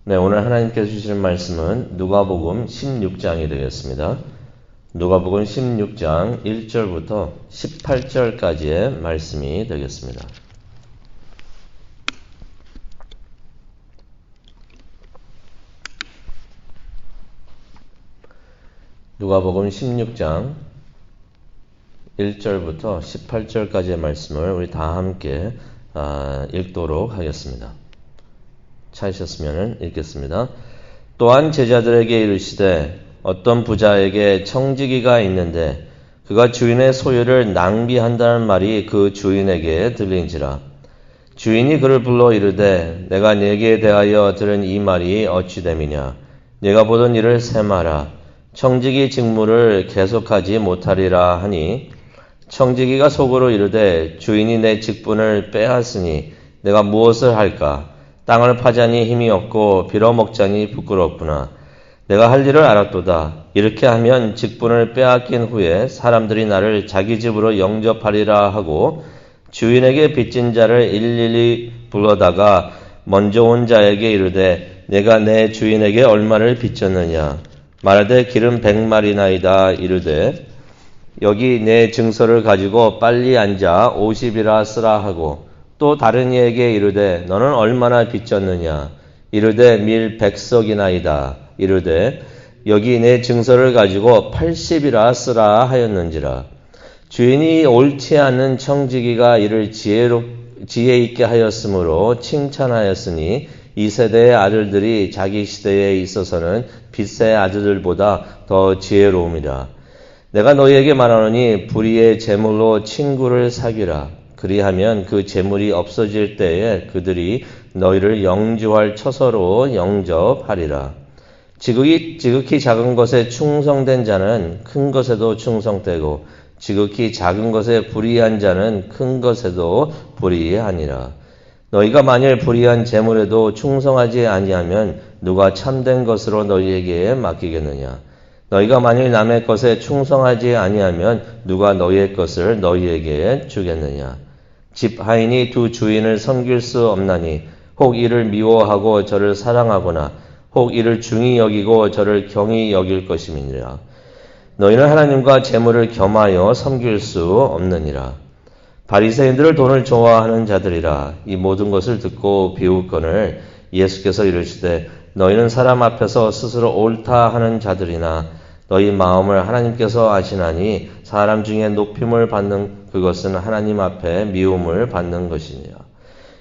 네, 오늘 하나님께서 주시는 말씀은 누가복음 16장이 되겠습니다. 누가복음 16장 1절부터 18절까지의 말씀이 되겠습니다. 누가복음 16장 1절부터 18절까지의 말씀을 우리 다 함께 읽도록 하겠습니다. 찾으셨으면 읽겠습니다. 또한 제자들에게 이르시되 어떤 부자에게 청지기가 있는데 그가 주인의 소유를 낭비한다는 말이 그 주인에게 들린지라. 주인이 그를 불러 이르되 내가 네게 대하여 들은 이 말이 어찌 됨이냐. 네가 보던 일을 세마라. 청지기 직무를 계속하지 못하리라 하니 청지기가 속으로 이르되 주인이 내 직분을 빼앗으니 내가 무엇을 할까. 땅을 파자니 힘이 없고 빌어먹자니 부끄럽구나. 내가 할 일을 알았도다. 이렇게 하면 직분을 빼앗긴 후에 사람들이 나를 자기 집으로 영접하리라 하고 주인에게 빚진 자를 일일이 불러다가 먼저 온 자에게 이르되 내가 내 주인에게 얼마를 빚졌느냐. 말하되 기름 100마리나이다. 이르되 여기 내 증서를 가지고 빨리 앉아 50이라 쓰라 하고 또 다른 이에게 이르되 너는 얼마나 빚졌느냐. 이르되 밀 100석이나이다. 이르되 여기 내 증서를 가지고 80이라 쓰라 하였는지라. 주인이 옳지 않은 청지기가 이를 지혜 있게 하였으므로 칭찬하였으니 이 세대의 아들들이 자기 시대에 있어서는 빚의 아들들보다 더 지혜로움이라. 내가 너희에게 말하노니 불의의 재물로 친구를 사귀라. 그리하면 그 재물이 없어질 때에 그들이 너희를 영주할 처소로 영접하리라. 지극히 작은 것에 충성된 자는 큰 것에도 충성되고 지극히 작은 것에 불의한 자는 큰 것에도 불의하니라. 너희가 만일 불의한 재물에도 충성하지 아니하면 누가 참된 것으로 너희에게 맡기겠느냐. 너희가 만일 남의 것에 충성하지 아니하면 누가 너희의 것을 너희에게 주겠느냐. 집 하인이 두 주인을 섬길 수 없나니 혹 이를 미워하고 저를 사랑하거나 혹 이를 중히 여기고 저를 경히 여길 것임이니라. 너희는 하나님과 재물을 겸하여 섬길 수 없느니라. 바리새인들을 돈을 좋아하는 자들이라. 이 모든 것을 듣고 비웃거늘 예수께서 이르시되 너희는 사람 앞에서 스스로 옳다 하는 자들이나 너희 마음을 하나님께서 아시나니 사람 중에 높임을 받는 그것은 하나님 앞에 미움을 받는 것이니라.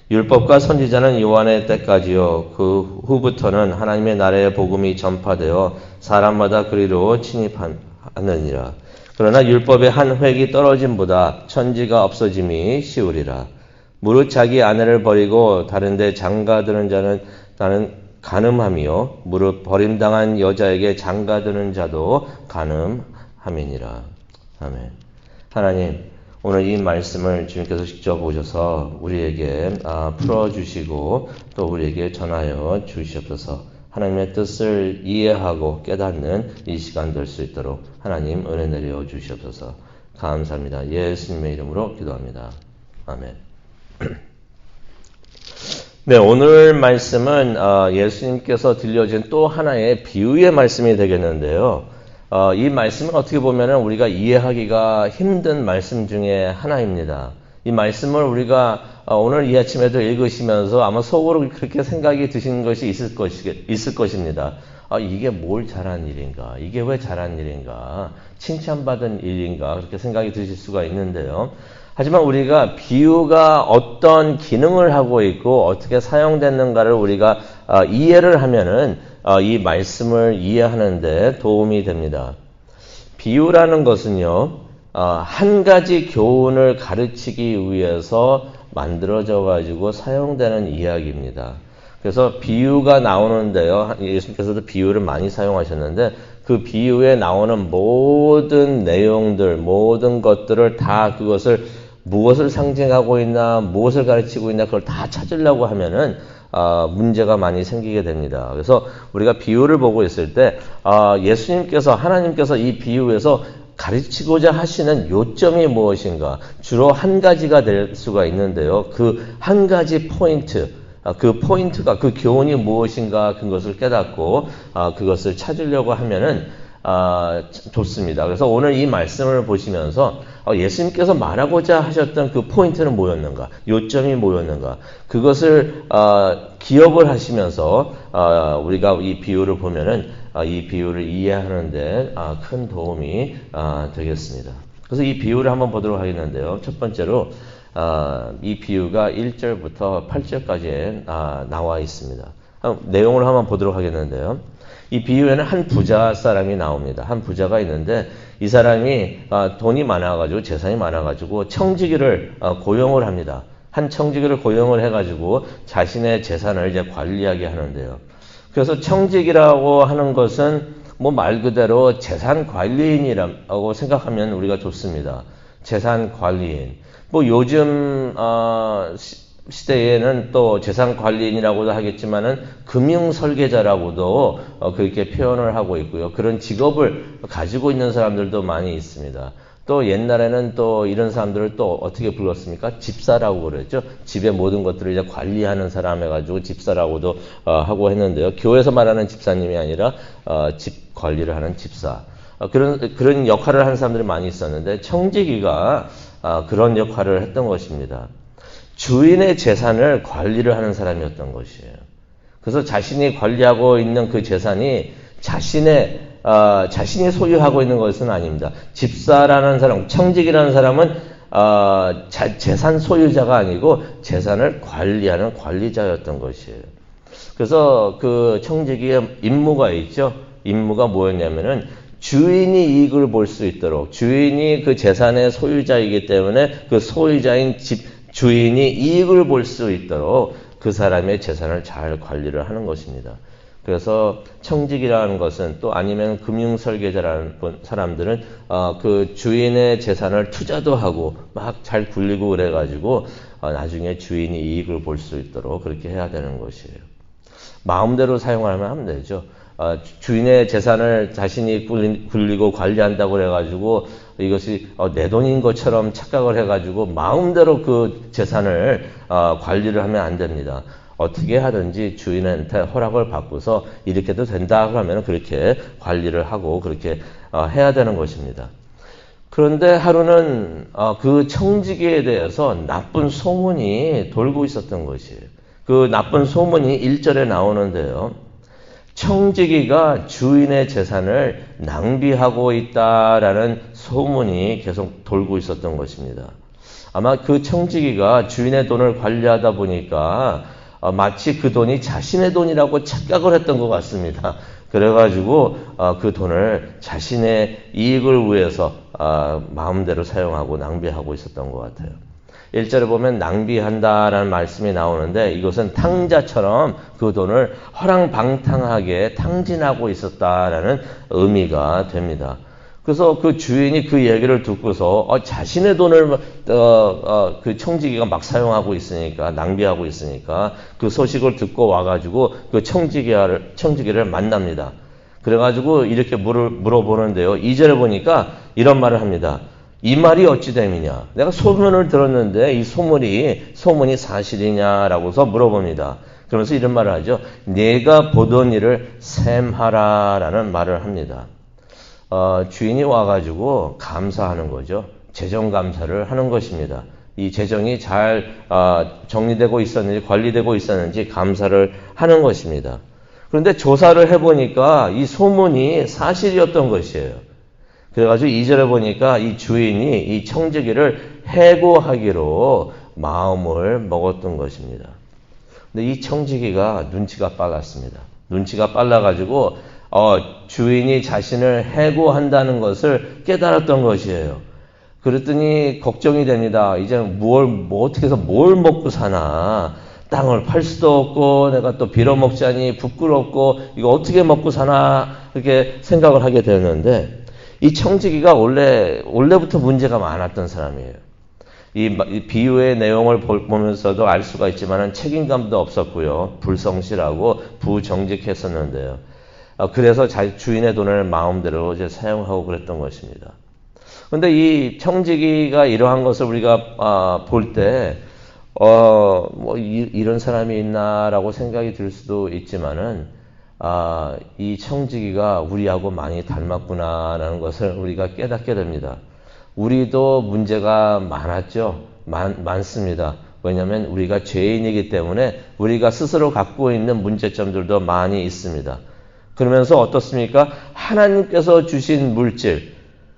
율법과 선지자는 요한의 때까지요. 그 후부터는 하나님의 나라의 복음이 전파되어 사람마다 그리로 침입하느니라. 그러나 율법의 한 획이 떨어짐보다 천지가 없어짐이 쉬우리라. 무릇 자기 아내를 버리고 다른 데 장가드는 자는 나는 간음함이요 무릇 버림당한 여자에게 장가드는 자도 간음함이니라. 아멘. 하나님, 오늘 이 말씀을 주님께서 직접 오셔서 우리에게 풀어주시고 또 우리에게 전하여 주시옵소서. 하나님의 뜻을 이해하고 깨닫는 이 시간 될 수 있도록 하나님 은혜 내려 주시옵소서. 감사합니다. 예수님의 이름으로 기도합니다. 아멘. 네, 오늘 말씀은 예수님께서 들려준 또 하나의 비유의 말씀이 되겠는데요. 이 말씀은 어떻게 보면 우리가 이해하기가 힘든 말씀 중에 하나입니다. 이 말씀을 우리가 오늘 이 아침에도 읽으시면서 아마 속으로 그렇게 생각이 드신 것이 있을 것입니다. 이게 뭘 잘한 일인가? 이게 왜 잘한 일인가? 칭찬받은 일인가? 그렇게 생각이 드실 수가 있는데요. 하지만 우리가 비유가 어떤 기능을 하고 있고 어떻게 사용됐는가를 우리가 이해를 하면은 이 말씀을 이해하는 데 도움이 됩니다. 비유라는 것은요, 한 가지 교훈을 가르치기 위해서 만들어져 가지고 사용되는 이야기입니다. 그래서 비유가 나오는데요. 예수님께서도 비유를 많이 사용하셨는데 그 비유에 나오는 모든 내용들, 모든 것들을 다 그것을 무엇을 상징하고 있나, 무엇을 가르치고 있나 그걸 다 찾으려고 하면은 문제가 많이 생기게 됩니다. 그래서 우리가 비유를 보고 있을 때 예수님께서 하나님께서 이 비유에서 가르치고자 하시는 요점이 무엇인가 주로 한 가지가 될 수가 있는데요. 그 한 가지 포인트 그 포인트가, 그 교훈이 무엇인가 그것을 깨닫고 그것을 찾으려고 하면은 좋습니다. 그래서 오늘 이 말씀을 보시면서 예수님께서 말하고자 하셨던 그 포인트는 뭐였는가, 요점이 뭐였는가, 그것을 기억을 하시면서 우리가 이 비유를 보면은 이 비유를 이해하는데 큰 도움이 되겠습니다. 그래서 이 비유를 한번 보도록 하겠는데요. 첫 번째로 이 비유가 1절부터 8절까지에 나와 있습니다. 내용을 한번 보도록 하겠는데요. 이 비유에는 한 부자 사람이 나옵니다. 한 부자가 있는데 이 사람이 돈이 많아가지고, 재산이 많아가지고 청지기를 고용을 합니다. 한 청지기를 고용을 해가지고 자신의 재산을 이제 관리하게 하는데요. 그래서 청지기라고 하는 것은 뭐 말 그대로 재산 관리인이라고 생각하면 우리가 좋습니다. 재산 관리인. 뭐 요즘 시대에는 또 재산 관리인이라고도 하겠지만은 금융 설계자라고도 그렇게 표현을 하고 있고요. 그런 직업을 가지고 있는 사람들도 많이 있습니다. 또 옛날에는 또 이런 사람들을 또 어떻게 불렀습니까? 집사라고 그랬죠. 집의 모든 것들을 이제 관리하는 사람 해가지고 집사라고도 하고 했는데요. 교회에서 말하는 집사님이 아니라 집 관리를 하는 집사. 그런 역할을 하는 사람들이 많이 있었는데 청지기가 그런 역할을 했던 것입니다. 주인의 재산을 관리를 하는 사람이었던 것이에요. 그래서 자신이 관리하고 있는 그 재산이 자신이 소유하고 있는 것은 아닙니다. 집사라는 사람, 청직이라는 사람은 재산 소유자가 아니고 재산을 관리하는 관리자였던 것이에요. 그래서 그 청지기의 임무가 있죠. 임무가 뭐였냐면은 주인이 이익을 볼 수 있도록, 주인이 그 재산의 소유자이기 때문에 그 소유자인 주인이 이익을 볼 수 있도록 그 사람의 재산을 잘 관리를 하는 것입니다. 그래서 청직이라는 것은, 또 아니면 금융설계자라는 사람들은 그 주인의 재산을 투자도 하고 막 잘 굴리고 그래가지고 나중에 주인이 이익을 볼 수 있도록 그렇게 해야 되는 것이에요. 마음대로 사용하면 하면 되죠. 주인의 재산을 자신이 굴리고 관리한다고 그래가지고 이것이 내 돈인 것처럼 착각을 해가지고 마음대로 그 재산을 관리를 하면 안 됩니다. 어떻게 하든지 주인한테 허락을 받고서 이렇게도 된다 그러면 그렇게 관리를 하고 그렇게 해야 되는 것입니다. 그런데 하루는 그 청지기에 대해서 나쁜 소문이 돌고 있었던 것이에요. 그 나쁜 소문이 1절에 나오는데요. 청지기가 주인의 재산을 낭비하고 있다라는 소문이 계속 돌고 있었던 것입니다. 아마 그 청지기가 주인의 돈을 관리하다 보니까 마치 그 돈이 자신의 돈이라고 착각을 했던 것 같습니다. 그래가지고 그 돈을 자신의 이익을 위해서 마음대로 사용하고 낭비하고 있었던 것 같아요. 1절에 보면 낭비한다라는 말씀이 나오는데 이것은 탕자처럼 그 돈을 허랑방탕하게 탕진하고 있었다라는 의미가 됩니다. 그래서 그 주인이 그 얘기를 듣고서 자신의 돈을 그 청지기가 막 사용하고 있으니까, 낭비하고 있으니까 그 소식을 듣고 와가지고 그 청지기를 만납니다. 그래가지고 이렇게 물어보는데요. 2절에 보니까 이런 말을 합니다. 이 말이 어찌 됨이냐? 내가 소문을 들었는데 이 소문이 사실이냐라고서 물어봅니다. 그러면서 이런 말을 하죠. 내가 보던 일을 셈하라라는 말을 합니다. 주인이 와가지고 감사하는 거죠. 재정 감사를 하는 것입니다. 이 재정이 잘 정리되고 있었는지 관리되고 있었는지 감사를 하는 것입니다. 그런데 조사를 해보니까 이 소문이 사실이었던 것이에요. 그래가지고 2절에 보니까 이 주인이 이 청지기를 해고하기로 마음을 먹었던 것입니다. 근데 이 청지기가 눈치가 빨랐습니다. 눈치가 빨라가지고 주인이 자신을 해고한다는 것을 깨달았던 것이에요. 그랬더니 걱정이 됩니다. 이제 어떻게 해서 뭘 먹고 사나. 땅을 팔 수도 없고 내가 또 빌어먹자니 부끄럽고 이거 어떻게 먹고 사나 그렇게 생각을 하게 되는데 이 청지기가 원래부터 문제가 많았던 사람이에요. 이 비유의 내용을 보면서도 알 수가 있지만은 책임감도 없었고요. 불성실하고 부정직했었는데요. 그래서 주인의 돈을 마음대로 이제 사용하고 그랬던 것입니다. 그런데 이 청지기가 이러한 것을 우리가 볼 때 이런 사람이 있나라고 생각이 들 수도 있지만은, 이 청지기가 우리하고 많이 닮았구나라는 것을 우리가 깨닫게 됩니다. 우리도 문제가 많았죠. 많습니다. 왜냐하면 우리가 죄인이기 때문에 우리가 스스로 갖고 있는 문제점들도 많이 있습니다. 그러면서 어떻습니까? 하나님께서 주신 물질,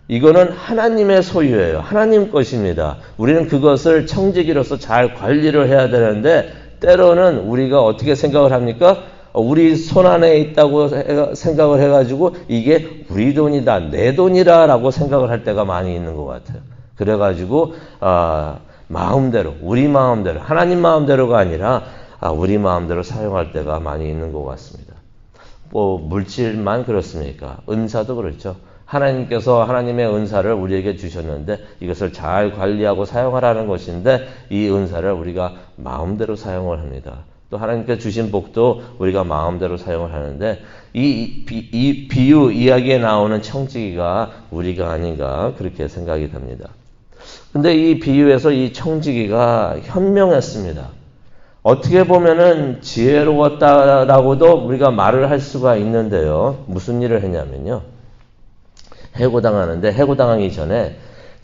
이거는 하나님의 소유예요. 하나님 것입니다. 우리는 그것을 청지기로서 잘 관리를 해야 되는데 때로는 우리가 어떻게 생각을 합니까? 우리 손 안에 있다고 생각을 해가지고 이게 우리 돈이다, 내 돈이다 라고 생각을 할 때가 많이 있는 것 같아요. 그래가지고 마음대로, 우리 마음대로, 하나님 마음대로가 아니라 우리 마음대로 사용할 때가 많이 있는 것 같습니다. 물질만 그렇습니까? 은사도 그렇죠. 하나님께서 하나님의 은사를 우리에게 주셨는데 이것을 잘 관리하고 사용하라는 것인데 이 은사를 우리가 마음대로 사용을 합니다. 또 하나님께서 주신 복도 우리가 마음대로 사용을 하는데 이 비유 이야기에 나오는 청지기가 우리가 아닌가 그렇게 생각이 됩니다. 근데 이 비유에서 이 청지기가 현명했습니다. 어떻게 보면은 지혜로웠다라고도 우리가 말을 할 수가 있는데요. 무슨 일을 했냐면요. 해고당하는데 해고당하기 전에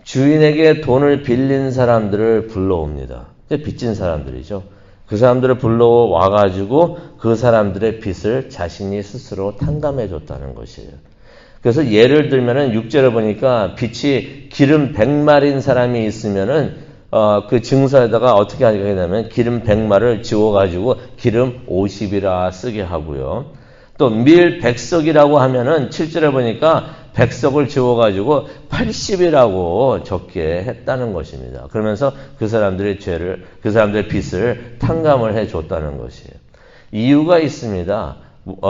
주인에게 돈을 빌린 사람들을 불러옵니다. 빚진 사람들이죠. 그 사람들을 불러와가지고 그 사람들의 빚을 자신이 스스로 탕감해 줬다는 것이에요. 그래서 예를 들면은 6절에 보니까 빚이 기름 100마리인 사람이 있으면은 그 증서에다가 어떻게 하게 되냐면 기름 100마를 지워가지고 기름 50이라 쓰게 하고요. 또 밀 100석이라고 하면은 7절에 보니까 100석을 지워가지고 80이라고 적게 했다는 것입니다. 그러면서 그 사람들의 빚을 탕감을 해 줬다는 것이에요. 이유가 있습니다.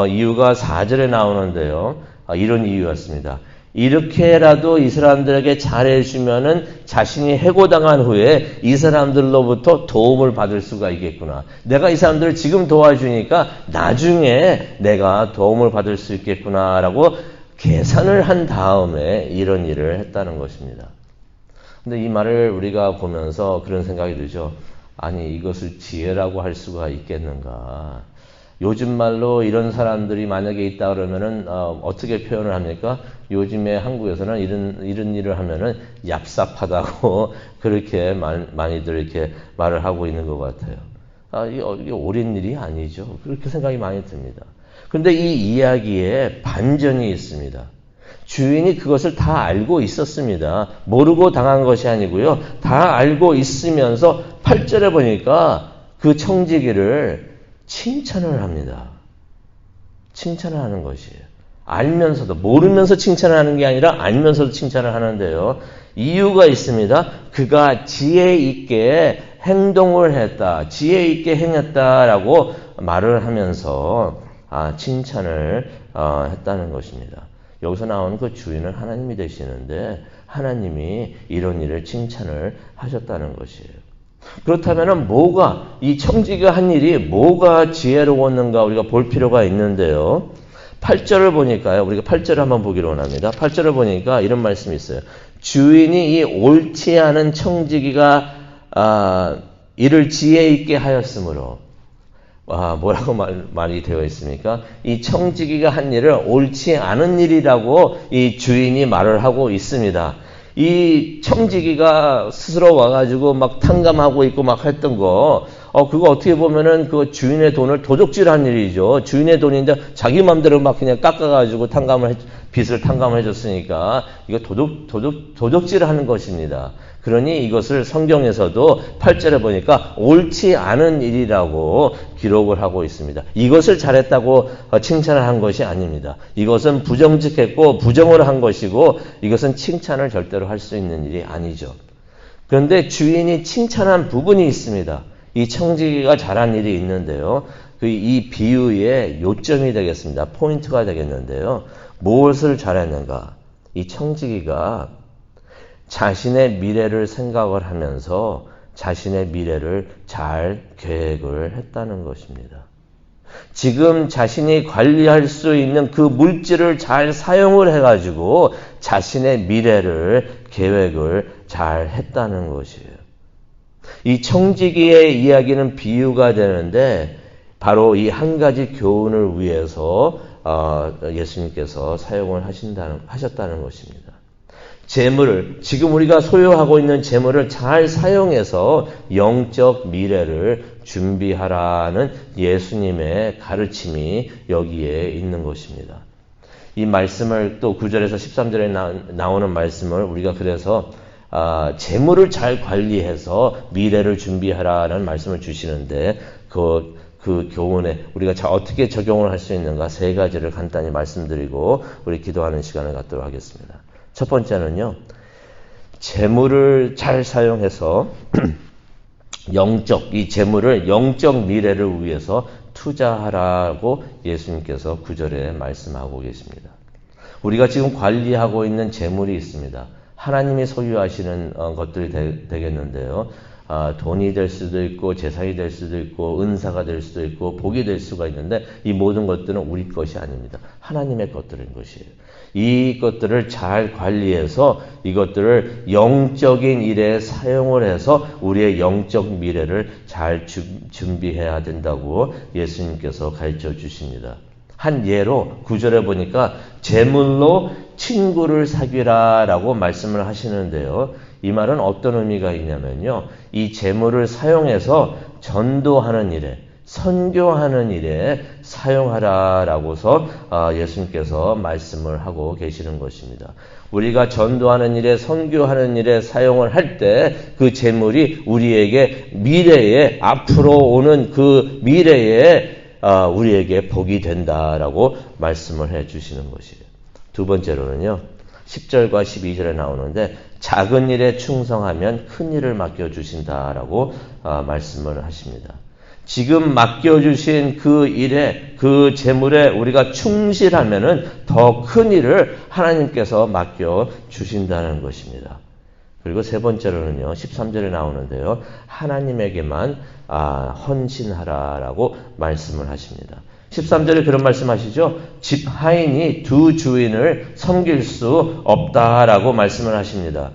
이유가 4절에 나오는데요. 이런 이유였습니다. 이렇게라도 이 사람들에게 잘해주면은 자신이 해고당한 후에 이 사람들로부터 도움을 받을 수가 있겠구나. 내가 이 사람들을 지금 도와주니까 나중에 내가 도움을 받을 수 있겠구나라고 계산을 한 다음에 이런 일을 했다는 것입니다. 근데 이 말을 우리가 보면서 그런 생각이 들죠. 아니, 이것을 지혜라고 할 수가 있겠는가. 요즘 말로 이런 사람들이 만약에 있다 그러면은 어떻게 표현을 합니까? 요즘에 한국에서는 이런 일을 하면은 얍삽하다고 그렇게 많이들 이렇게 말을 하고 있는 것 같아요. 이게 옳은 일이 아니죠. 그렇게 생각이 많이 듭니다. 그런데 이 이야기에 반전이 있습니다. 주인이 그것을 다 알고 있었습니다. 모르고 당한 것이 아니고요. 다 알고 있으면서 8절에 보니까 그 청지기를 칭찬을 합니다. 칭찬을 하는 것이에요. 알면서도, 모르면서 칭찬을 하는 게 아니라 알면서도 칭찬을 하는데요. 이유가 있습니다. 그가 지혜 있게 행동을 했다. 지혜 있게 행했다라고 말을 하면서 칭찬을 했다는 것입니다. 여기서 나오는 그 주인은 하나님이 되시는데 하나님이 이런 일을 칭찬을 하셨다는 것이에요. 그렇다면 이 청지기가 한 일이 뭐가 지혜로웠는가 우리가 볼 필요가 있는데요. 8절을 보니까요. 우리가 8절을 한번 보기로 원합니다. 8절을 보니까 이런 말씀이 있어요. 주인이 이 옳지 않은 청지기가 이를 지혜 있게 하였으므로 뭐라고 말이 되어 있습니까? 이 청지기가 한 일을 옳지 않은 일이라고 이 주인이 말을 하고 있습니다. 이 청지기가 스스로 와가지고 막 탕감하고 있고 막 했던 거, 그거 어떻게 보면은 그 주인의 돈을 도둑질한 일이죠. 주인의 돈인데 자기 맘대로 막 그냥 깎아가지고 빚을 탕감해줬으니까 이거 도둑질하는 것입니다. 그러니 이것을 성경에서도 8절에 보니까 옳지 않은 일이라고 기록을 하고 있습니다. 이것을 잘했다고 칭찬을 한 것이 아닙니다. 이것은 부정직했고 부정을 한 것이고 이것은 칭찬을 절대로 할 수 있는 일이 아니죠. 그런데 주인이 칭찬한 부분이 있습니다. 이 청지기가 잘한 일이 있는데요. 이 비유의 요점이 되겠습니다. 포인트가 되겠는데요. 무엇을 잘했는가? 이 청지기가 자신의 미래를 생각을 하면서 자신의 미래를 잘 계획을 했다는 것입니다. 지금 자신이 관리할 수 있는 그 물질을 잘 사용을 해가지고 자신의 미래를 계획을 잘 했다는 것이에요. 이 청지기의 이야기는 비유가 되는데 바로 이 한 가지 교훈을 위해서 예수님께서 사용을 하셨다는 것입니다. 재물을, 지금 우리가 소유하고 있는 재물을 잘 사용해서 영적 미래를 준비하라는 예수님의 가르침이 여기에 있는 것입니다. 이 말씀을 또 9절에서 13절에 나오는 말씀을 우리가 그래서 재물을 잘 관리해서 미래를 준비하라는 말씀을 주시는데 그 교훈에 우리가 어떻게 적용을 할 수 있는가 세 가지를 간단히 말씀드리고 우리 기도하는 시간을 갖도록 하겠습니다. 첫 번째는요, 재물을 잘 사용해서 이 재물을 영적 미래를 위해서 투자하라고 예수님께서 9절에 말씀하고 계십니다. 우리가 지금 관리하고 있는 재물이 있습니다. 하나님이 소유하시는 것들이 되겠는데요. 돈이 될 수도 있고 재산이 될 수도 있고 은사가 될 수도 있고 복이 될 수가 있는데 이 모든 것들은 우리 것이 아닙니다. 하나님의 것들인 것이에요. 이 것들을 잘 관리해서 이것들을 영적인 일에 사용을 해서 우리의 영적 미래를 잘 준비해야 된다고 예수님께서 가르쳐 주십니다. 한 예로 9절에 보니까 재물로 친구를 사귀라라고 말씀을 하시는데요. 이 말은 어떤 의미가 있냐면요. 이 재물을 사용해서 전도하는 일에, 선교하는 일에 사용하라라고서 예수님께서 말씀을 하고 계시는 것입니다. 우리가 전도하는 일에, 선교하는 일에 사용을 할 때 그 재물이 우리에게 미래에, 앞으로 오는 그 미래에 우리에게 복이 된다라고 말씀을 해 주시는 것이에요. 두 번째로는요. 10절과 12절에 나오는데 작은 일에 충성하면 큰 일을 맡겨주신다라고 말씀을 하십니다. 지금 맡겨주신 그 일에, 그 재물에 우리가 충실하면은 더 큰 일을 하나님께서 맡겨주신다는 것입니다. 그리고 세 번째로는요, 13절에 나오는데요, 하나님에게만 헌신하라라고 말씀을 하십니다. 13절에 그런 말씀하시죠. 집 하인이 두 주인을 섬길 수 없다라고 말씀을 하십니다.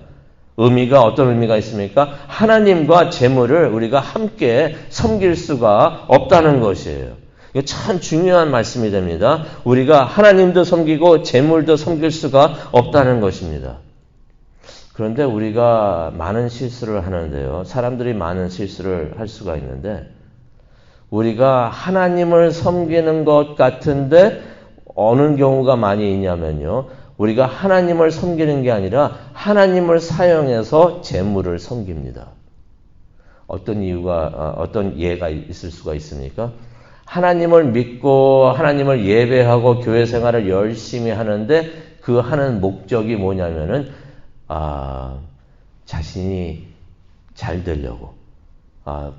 의미가 어떤 의미가 있습니까? 하나님과 재물을 우리가 함께 섬길 수가 없다는 것이에요. 이거 참 중요한 말씀이 됩니다. 우리가 하나님도 섬기고 재물도 섬길 수가 없다는 것입니다. 그런데 우리가 많은 실수를 하는데요. 사람들이 많은 실수를 할 수가 있는데 우리가 하나님을 섬기는 것 같은데 어느 경우가 많이 있냐면요. 우리가 하나님을 섬기는 게 아니라 하나님을 사용해서 재물을 섬깁니다. 어떤 이유가, 어떤 예가 있을 수가 있습니까? 하나님을 믿고 하나님을 예배하고 교회 생활을 열심히 하는데 그 하는 목적이 뭐냐면은 자신이 잘 되려고.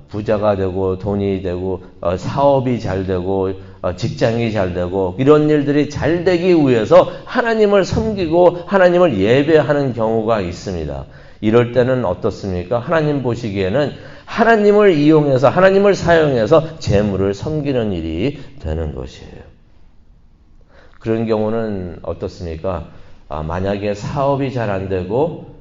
부자가 되고 돈이 되고 사업이 잘 되고 직장이 잘 되고 이런 일들이 잘 되기 위해서 하나님을 섬기고 하나님을 예배하는 경우가 있습니다. 이럴 때는 어떻습니까? 하나님 보시기에는 하나님을 이용해서 하나님을 사용해서 재물을 섬기는 일이 되는 것이에요. 그런 경우는 어떻습니까? 만약에 사업이 잘 안 되고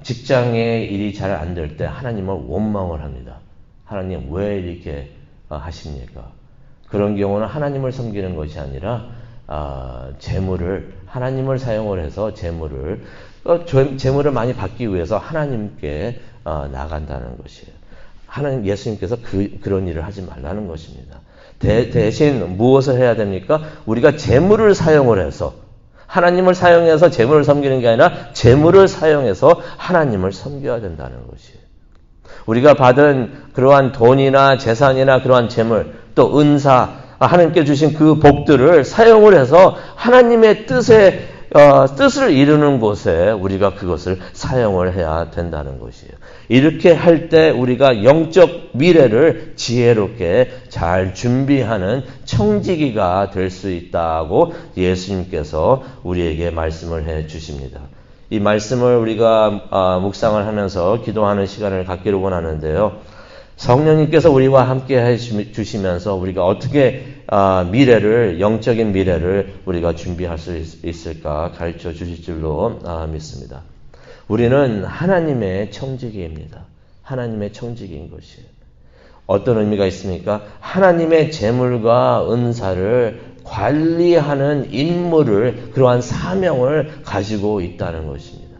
직장의 일이 잘 안 될 때 하나님을 원망을 합니다. 하나님 왜 이렇게 하십니까? 그런 경우는 하나님을 섬기는 것이 아니라 재물을 하나님을 사용을 해서 재물을 많이 받기 위해서 하나님께 나간다는 것이에요. 하나님 예수님께서 그런 일을 하지 말라는 것입니다. 대신 무엇을 해야 됩니까? 우리가 재물을 사용을 해서 하나님을 사용해서 재물을 섬기는 게 아니라 재물을 사용해서 하나님을 섬겨야 된다는 것이에요. 우리가 받은 그러한 돈이나 재산이나 그러한 재물, 또 은사, 하나님께 주신 그 복들을 사용을 해서 하나님의 뜻을 이루는 곳에 우리가 그것을 사용을 해야 된다는 것이에요. 이렇게 할 때 우리가 영적 미래를 지혜롭게 잘 준비하는 청지기가 될 수 있다고 예수님께서 우리에게 말씀을 해 주십니다. 이 말씀을 우리가 묵상을 하면서 기도하는 시간을 갖기를 원하는데요. 성령님께서 우리와 함께 해 주시면서 우리가 어떻게 영적인 미래를 우리가 준비할 수 있을까 가르쳐 주실 줄로 믿습니다. 우리는 하나님의 청지기입니다. 하나님의 청지기인 것이에요. 어떤 의미가 있습니까? 하나님의 재물과 은사를 관리하는 임무를, 그러한 사명을 가지고 있다는 것입니다.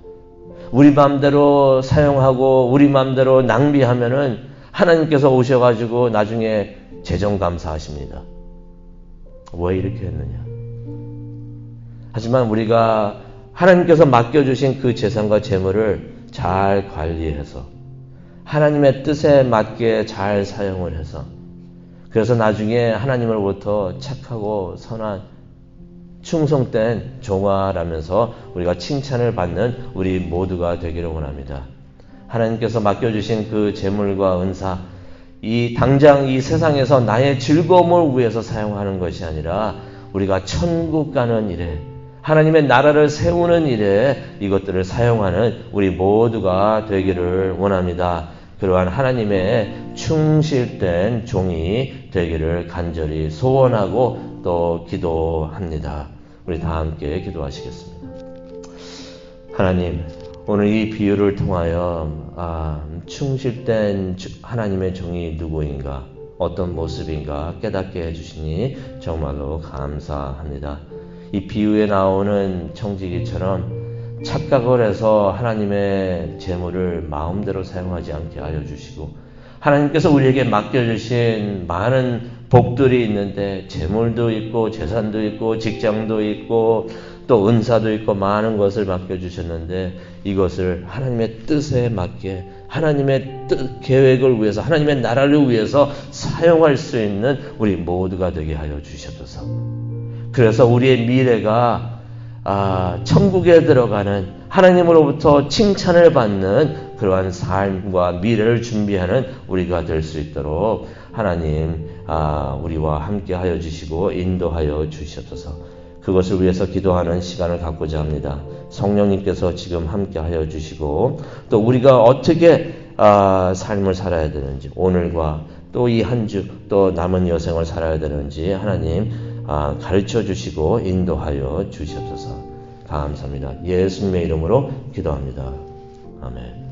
우리 마음대로 사용하고 우리 마음대로 낭비하면은 하나님께서 오셔가지고 나중에 재정감사하십니다. 왜 이렇게 했느냐? 하지만 우리가 하나님께서 맡겨주신 그 재산과 재물을 잘 관리해서 하나님의 뜻에 맞게 잘 사용을 해서, 그래서 나중에 하나님으로부터 착하고 선한 충성된 종아라면서 우리가 칭찬을 받는 우리 모두가 되기를 원합니다. 하나님께서 맡겨주신 그 재물과 은사, 당장 이 세상에서 나의 즐거움을 위해서 사용하는 것이 아니라 우리가 천국 가는 일에, 하나님의 나라를 세우는 일에 이것들을 사용하는 우리 모두가 되기를 원합니다. 그러한 하나님의 충실된 종이 되기를 간절히 소원하고 또 기도합니다. 우리 다 함께 기도하시겠습니다. 하나님, 오늘 이 비유를 통하여 충실된 하나님의 종이 누구인가, 어떤 모습인가 깨닫게 해주시니 정말로 감사합니다. 이 비유에 나오는 청지기처럼 착각을 해서 하나님의 재물을 마음대로 사용하지 않게 알려주시고, 하나님께서 우리에게 맡겨주신 많은 복들이 있는데 재물도 있고 재산도 있고 직장도 있고 또 은사도 있고 많은 것을 맡겨주셨는데 이것을 하나님의 뜻에 맞게, 하나님의 뜻, 계획을 위해서, 하나님의 나라를 위해서 사용할 수 있는 우리 모두가 되게 하여 주시옵소서. 그래서 우리의 미래가 천국에 들어가는, 하나님으로부터 칭찬을 받는 그러한 삶과 미래를 준비하는 우리가 될 수 있도록 하나님 우리와 함께 하여 주시고 인도하여 주시옵소서. 그것을 위해서 기도하는 시간을 갖고자 합니다. 성령님께서 지금 함께 하여 주시고 또 우리가 어떻게 삶을 살아야 되는지, 오늘과 또 이 한 주 또 남은 여생을 살아야 되는지 하나님 가르쳐 주시고 인도하여 주시옵소서. 감사합니다. 예수님의 이름으로 기도합니다. 아멘.